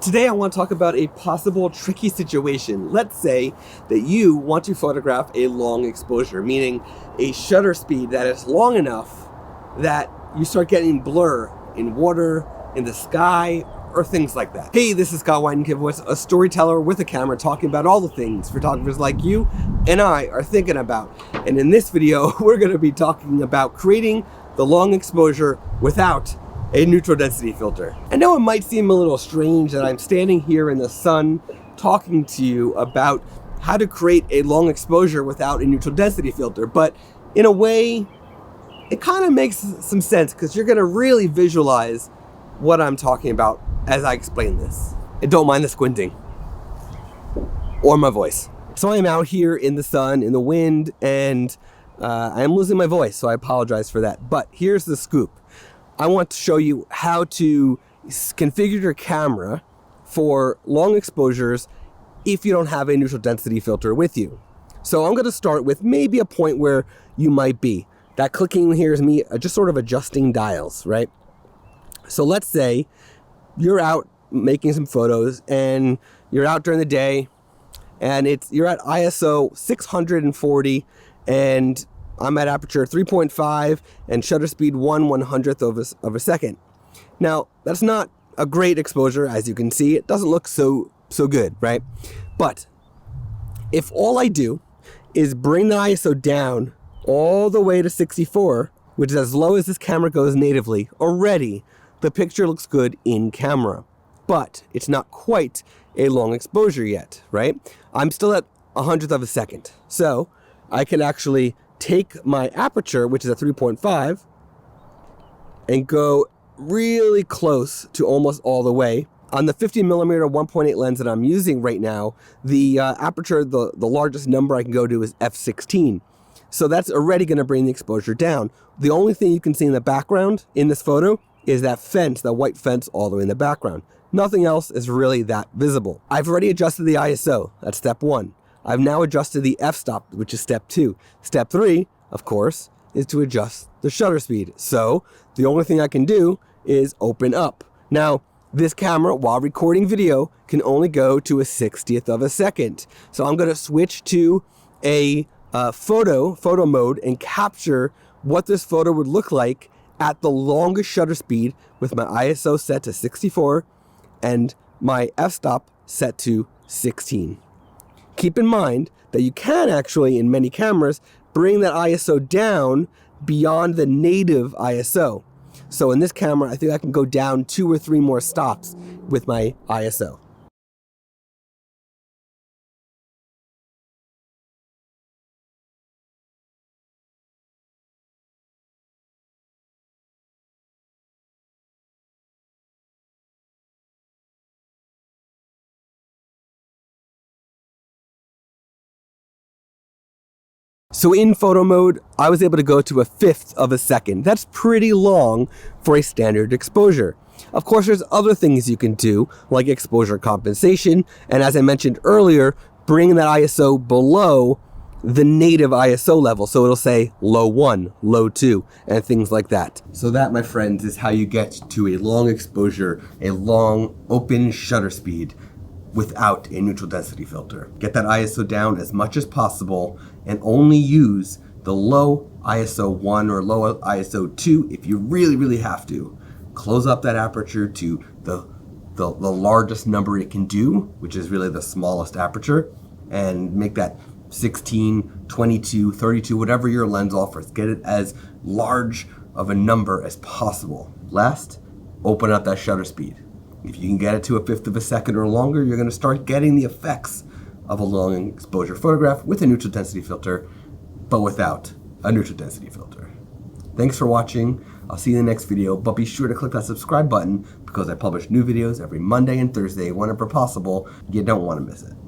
Today I want to talk about a possible tricky situation. Let's say that you want to photograph a long exposure, meaning a shutter speed that is long enough that you start getting blur in water, in the sky, or things like that. Hey, this is Scott Weidenkivowitz, a storyteller with a camera talking about all the things photographers like you and I are thinking about. And in this video, we're going to be talking about creating the long exposure without a neutral density filter. I know it might seem a little strange that I'm standing here in the sun talking to you about how to create a long exposure without a neutral density filter, but in a way, it kind of makes some sense because you're gonna really visualize what I'm talking about as I explain this. And don't mind the squinting or my voice. So I'm out here in the sun, in the wind, and I am losing my voice, so I apologize for that. But here's the scoop. I want to show you how to configure your camera for long exposures if you don't have a neutral density filter with you. So I'm going to start with maybe a point where you might be. That clicking here is me just sort of adjusting dials, right? So let's say you're out making some photos and you're out during the day and you're at ISO 640 and I'm at aperture 3.5 and shutter speed 1/100th of a second. Now, that's not a great exposure, as you can see. It doesn't look so good, right? But if all I do is bring the ISO down all the way to 64, which is as low as this camera goes natively, already the picture looks good in camera. But it's not quite a long exposure yet, right? I'm still at 100th of a second. So I can actually take my aperture, which is at 3.5, and go really close to almost all the way. On the 50mm 1.8 lens that I'm using right now, the aperture, the largest number I can go to is f16. So that's already going to bring the exposure down. The only thing you can see in the background in this photo is that fence, that white fence all the way in the background. Nothing else is really that visible. I've already adjusted the ISO. That's step one. I've now adjusted the f-stop, which is step 2. Step 3, of course, is to adjust the shutter speed. So the only thing I can do is open up. Now, this camera, while recording video, can only go to a 60th of a second. So I'm going to switch to a photo mode and capture what this photo would look like at the longest shutter speed with my ISO set to 64 and my f-stop set to 16. Keep in mind that you can actually, in many cameras, bring that ISO down beyond the native ISO. So in this camera, I think I can go down 2 or 3 more stops with my ISO. So in photo mode, I was able to go to 1/5 of a second. That's pretty long for a standard exposure. Of course, there's other things you can do, like exposure compensation, and as I mentioned earlier, bring that ISO below the native ISO level. So it'll say low 1, low 2, and things like that. So that, my friends, is how you get to a long exposure, a long open shutter speed without a neutral density filter. Get that ISO down as much as possible and only use the low ISO 1 or low ISO 2 if you really have to. Close up that aperture to the largest number it can do, which is really the smallest aperture, and make that 16, 22, 32, whatever your lens offers. Get it as large of a number as possible. Last, open up that shutter speed. If you can get it to 1/5 of a second or longer, you're going to start getting the effects of a long exposure photograph with a neutral density filter, but without a neutral density filter. Thanks for watching. I'll see you in the next video, but be sure to click that subscribe button because I publish new videos every Monday and Thursday whenever possible. You don't want to miss it.